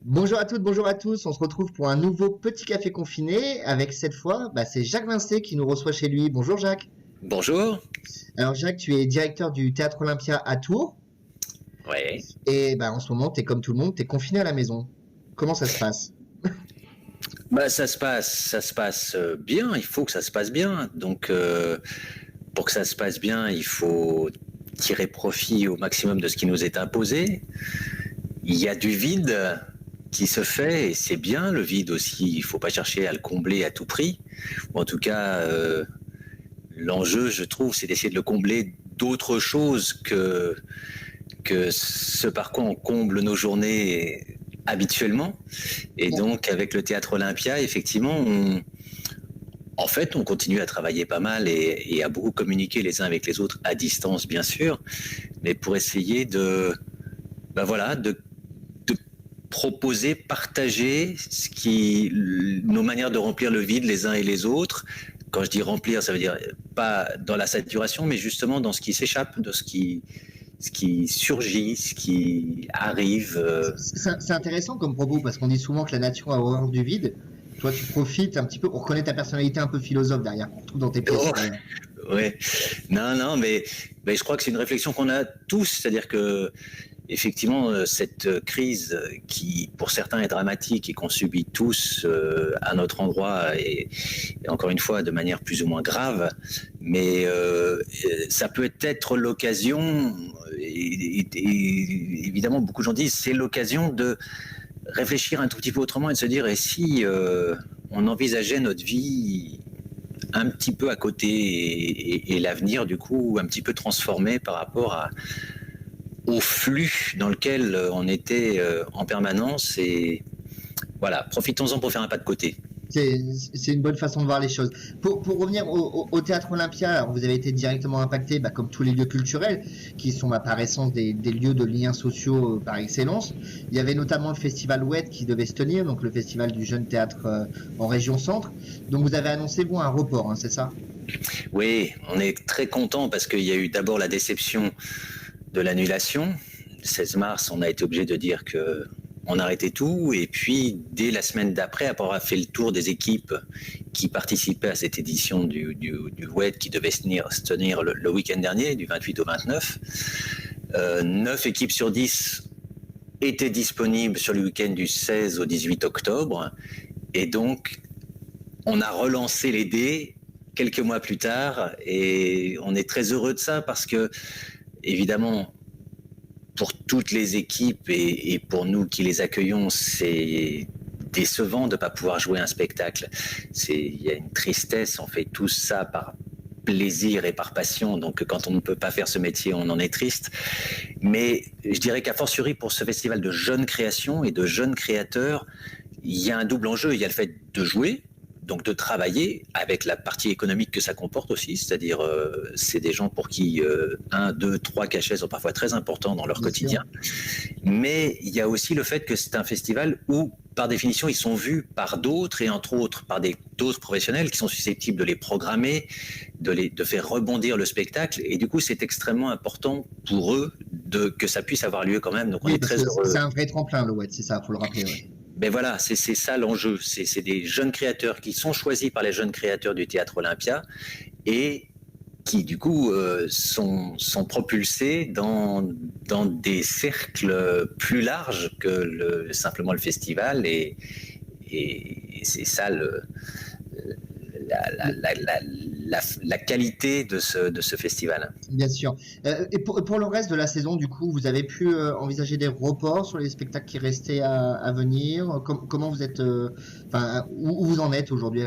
Bonjour à toutes, bonjour à tous. On se retrouve pour un nouveau petit café confiné avec cette fois, c'est Jacques Vincé qui nous reçoit chez lui. Bonjour Jacques. Bonjour. Alors Jacques, tu es directeur du Théâtre Olympia à Tours Ouais. et en ce moment, tu es comme tout le monde, tu es confiné à la maison. Comment ça se passe? Ça se passe bien. Il faut que ça se passe bien. Donc, pour que ça se passe bien, il faut tirer profit au maximum de ce qui nous est imposé. Il y a du vide qui se fait et c'est bien le vide aussi. Il faut pas chercher à le combler à tout prix. Ou en tout cas, l'enjeu, je trouve, c'est d'essayer de le combler d'autres choses que ce par quoi on comble nos journées habituellement. Et donc, avec le Théâtre Olympia, effectivement, on continue à travailler pas mal et à beaucoup communiquer les uns avec les autres à distance, bien sûr, mais pour essayer de proposer, partager nos manières de remplir le vide les uns et les autres. Quand je dis remplir, ça veut dire pas dans la saturation, mais justement dans ce qui s'échappe, de ce qui surgit, ce qui arrive. C'est intéressant comme propos parce qu'on dit souvent que la nature a horreur du vide. Toi, tu profites un petit peu, on reconnaît ta personnalité un peu philosophe derrière, qu'on retrouve dans tes pièces. Ouais. Non, mais je crois que c'est une réflexion qu'on a tous, c'est-à-dire que effectivement, cette crise qui, pour certains, est dramatique et qu'on subit tous à notre endroit et encore une fois de manière plus ou moins grave, mais ça peut être l'occasion, et évidemment beaucoup de gens disent c'est l'occasion de réfléchir un tout petit peu autrement et de se dire et si on envisageait notre vie un petit peu à côté et l'avenir du coup un petit peu transformé par rapport au flux dans lequel on était en permanence et voilà, profitons-en pour faire un pas de côté. C'est une bonne façon de voir les choses. Pour revenir au Théâtre Olympia, alors vous avez été directement impacté, comme tous les lieux culturels, qui sont par essence des lieux de liens sociaux par excellence. Il y avait notamment le festival WET qui devait se tenir, donc le festival du jeune théâtre en région centre. Donc vous avez annoncé, un report, c'est ça? Oui, on est très content parce qu'il y a eu d'abord la déception de l'annulation. Le 16 mars, on a été obligé de dire que on arrêtait tout et puis dès la semaine d'après, après avoir fait le tour des équipes qui participaient à cette édition du WED qui devait se tenir le week-end dernier, du 28 au 29, 9 équipes sur 10 étaient disponibles sur le week-end du 16 au 18 octobre et donc on a relancé les dés quelques mois plus tard et on est très heureux de ça parce que évidemment, pour toutes les équipes et pour nous qui les accueillons, c'est décevant de ne pas pouvoir jouer un spectacle. Il y a une tristesse, on fait tout ça par plaisir et par passion, donc quand on ne peut pas faire ce métier, on en est triste. Mais je dirais qu'à fortiori pour ce festival de jeunes créations et de jeunes créateurs, il y a un double enjeu. Il y a le fait de jouer, donc de travailler avec la partie économique que ça comporte aussi, c'est-à-dire c'est des gens pour qui 1, 2, 3 cachets sont parfois très importants dans leur quotidien. Mais il y a aussi le fait que c'est un festival où, par définition, ils sont vus par d'autres et entre autres par d'autres professionnels qui sont susceptibles de les programmer, de faire rebondir le spectacle. Et du coup, c'est extrêmement important pour eux que ça puisse avoir lieu quand même. Donc on est très heureux. C'est un vrai tremplin, le WED, c'est ça, faut le rappeler. Ouais. Ben voilà, c'est ça l'enjeu. C'est des jeunes créateurs qui sont choisis par les jeunes créateurs du Théâtre Olympia et qui, du coup, sont propulsés dans des cercles plus larges que simplement le festival. Et c'est ça la qualité de ce festival. Bien sûr. Et pour le reste de la saison, du coup, vous avez pu envisager des reports sur les spectacles qui restaient à venir. Comment vous êtes, où vous en êtes aujourd'hui?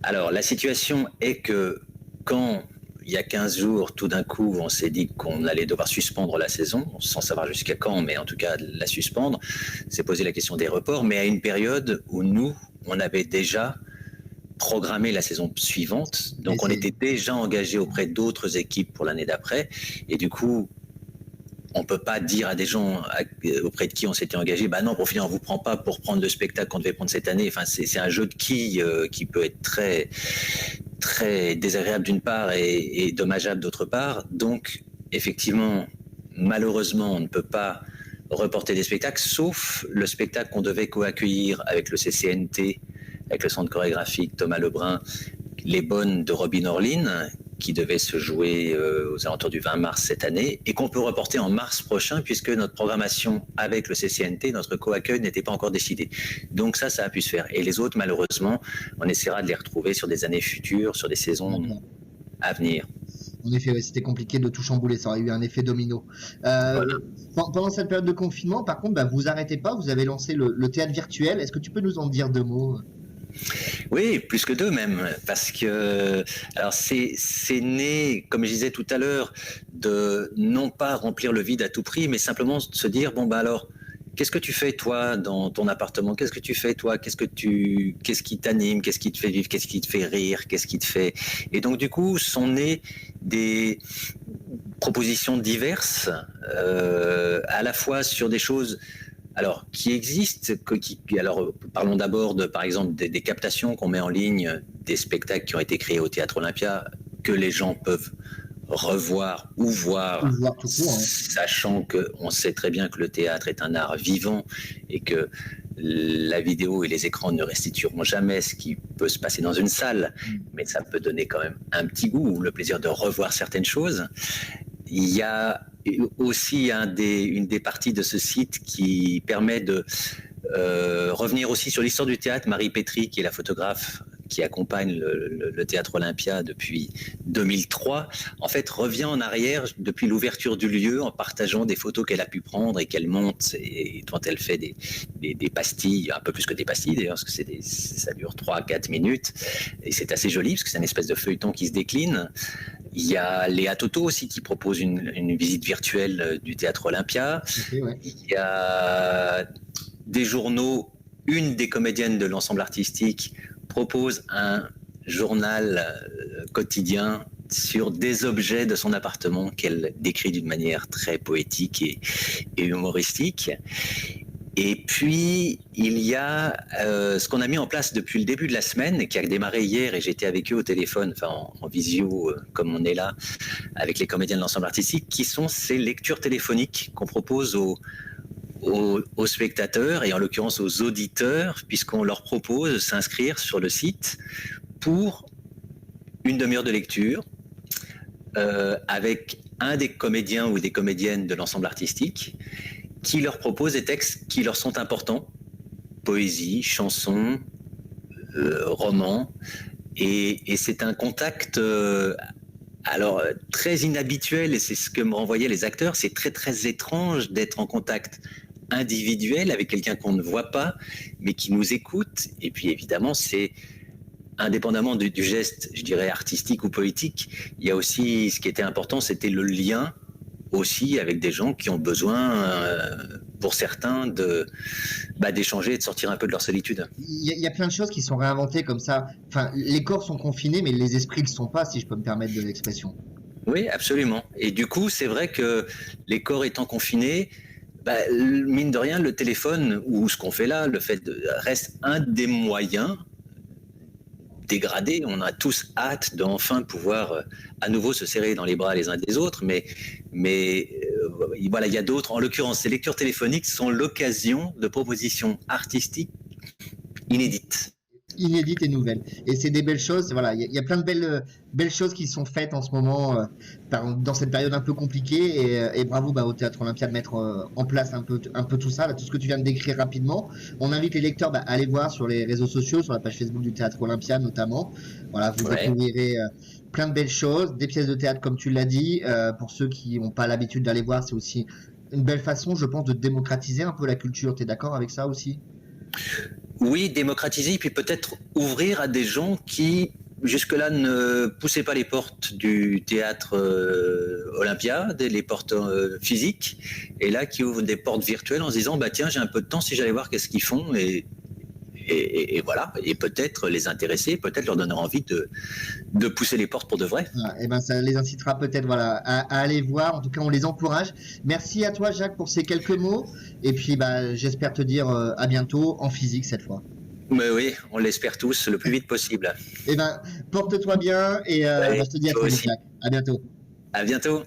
Alors, la situation est que quand il y a 15 jours, tout d'un coup, on s'est dit qu'on allait devoir suspendre la saison, sans savoir jusqu'à quand, mais en tout cas la suspendre, s'est posé la question des reports, mais à une période où nous, on avait déjà programmé la saison suivante, donc on était déjà engagé auprès d'autres équipes pour l'année d'après, et du coup, on peut pas dire à des gens auprès de qui on s'était engagé, bah non, pour finir, on vous prend pas pour prendre le spectacle qu'on devait prendre cette année. Enfin, c'est un jeu de qui peut être très, très désagréable d'une part et dommageable d'autre part. Donc, effectivement, malheureusement, on ne peut pas reporter des spectacles, sauf le spectacle qu'on devait co-accueillir avec le CCNT, avec le Centre chorégraphique Thomas Lebrun, Les Bonnes de Robin Orlin, qui devait se jouer aux alentours du 20 mars cette année, et qu'on peut reporter en mars prochain, puisque notre programmation avec le CCNT, notre co-accueil, n'était pas encore décidée. Donc ça a pu se faire. Et les autres, malheureusement, on essaiera de les retrouver sur des années futures, sur des saisons à venir. En effet, c'était compliqué de tout chambouler, ça aurait eu un effet domino. Voilà. Pendant cette période de confinement, par contre, vous arrêtez pas, vous avez lancé le théâtre virtuel. Est-ce que tu peux nous en dire 2 mots ? Oui, plus que 2 même, parce que alors c'est né, comme je disais tout à l'heure, de non pas remplir le vide à tout prix, mais simplement de se dire alors, qu'est-ce que tu fais toi dans ton appartement ? Qu'est-ce que tu fais toi ? Qu'est-ce qui t'anime ? Qu'est-ce qui te fait vivre ? Qu'est-ce qui te fait rire ? Qu'est-ce qui te fait ? Et donc du coup sont nées des propositions diverses, à la fois sur des choses qui existent. Alors, parlons d'abord par exemple des captations qu'on met en ligne des spectacles qui ont été créés au Théâtre Olympia, que les gens peuvent revoir ou voir tout court, sachant qu'on sait très bien que le théâtre est un art vivant et que la vidéo et les écrans ne restitueront jamais ce qui peut se passer dans une salle, mais ça peut donner quand même un petit goût, le plaisir de revoir certaines choses. Il y a aussi une des parties de ce site qui permet de revenir aussi sur l'histoire du théâtre. Marie Pétry, qui est la photographe qui accompagne le Théâtre Olympia depuis 2003, en fait revient en arrière depuis l'ouverture du lieu en partageant des photos qu'elle a pu prendre et qu'elle monte, et quand elle fait des pastilles, un peu plus que des pastilles d'ailleurs, parce que ça dure 3-4 minutes, et c'est assez joli parce que c'est une espèce de feuilleton qui se décline. Il y a Léa Toto aussi qui propose une visite virtuelle du Théâtre Olympia. Ouais. Il y a des journaux. Une des comédiennes de l'ensemble artistique propose un journal quotidien sur des objets de son appartement qu'elle décrit d'une manière très poétique et humoristique. Et puis, il y a ce qu'on a mis en place depuis le début de la semaine, qui a démarré hier, et j'étais avec eux au téléphone, en visio, comme on est là, avec les comédiens de l'ensemble artistique, qui sont ces lectures téléphoniques qu'on propose aux spectateurs, et en l'occurrence aux auditeurs, puisqu'on leur propose de s'inscrire sur le site pour une demi-heure de lecture, avec un des comédiens ou des comédiennes de l'ensemble artistique, qui leur propose des textes qui leur sont importants, poésie, chansons, romans, et c'est un contact très inhabituel, et c'est ce que me renvoyaient les acteurs. C'est très très étrange d'être en contact individuel avec quelqu'un qu'on ne voit pas, mais qui nous écoute. Et puis évidemment, c'est indépendamment du geste, je dirais, artistique ou politique, il y a aussi, ce qui était important, c'était le lien aussi avec des gens qui ont besoin, pour certains, d'échanger et de sortir un peu de leur solitude. Il y a plein de choses qui sont réinventées comme ça. Enfin, les corps sont confinés, mais les esprits ne le sont pas, si je peux me permettre de l'expression. Oui, absolument. Et du coup, c'est vrai que les corps étant confinés, mine de rien, le téléphone, ou ce qu'on fait là, reste un des moyens dégradés. On a tous hâte d'enfin pouvoir à nouveau se serrer dans les bras les uns des autres, mais voilà, il y a d'autres. En l'occurrence, ces lectures téléphoniques sont l'occasion de propositions artistiques inédites et nouvelles. Et c'est des belles choses. Voilà, il y a plein de belles choses qui sont faites en ce moment dans cette période un peu compliquée. Et bravo au Théâtre Olympia de mettre en place un peu tout ça, là, tout ce que tu viens de décrire rapidement. On invite les lecteurs à aller voir sur les réseaux sociaux, sur la page Facebook du Théâtre Olympia notamment. Voilà, vous découvrirez plein de belles choses, des pièces de théâtre comme tu l'as dit. Pour ceux qui n'ont pas l'habitude d'aller voir, c'est aussi une belle façon, je pense, de démocratiser un peu la culture. Tu es d'accord avec ça aussi ? Oui, démocratiser, puis peut-être ouvrir à des gens qui, jusque-là, ne poussaient pas les portes du théâtre Olympia, les portes physiques, et là, qui ouvrent des portes virtuelles en se disant, tiens, j'ai un peu de temps, si j'allais voir qu'est-ce qu'ils font, et voilà, et peut-être les intéresser, peut-être leur donner envie de pousser les portes pour de vrai. Et ça les incitera peut-être à aller voir. En tout cas, on les encourage. Merci à toi, Jacques, pour ces quelques mots. Et puis, j'espère te dire à bientôt en physique cette fois. Mais oui, on l'espère tous le plus vite possible. Porte-toi bien et je te dis à très vite, Jacques. À bientôt. À bientôt.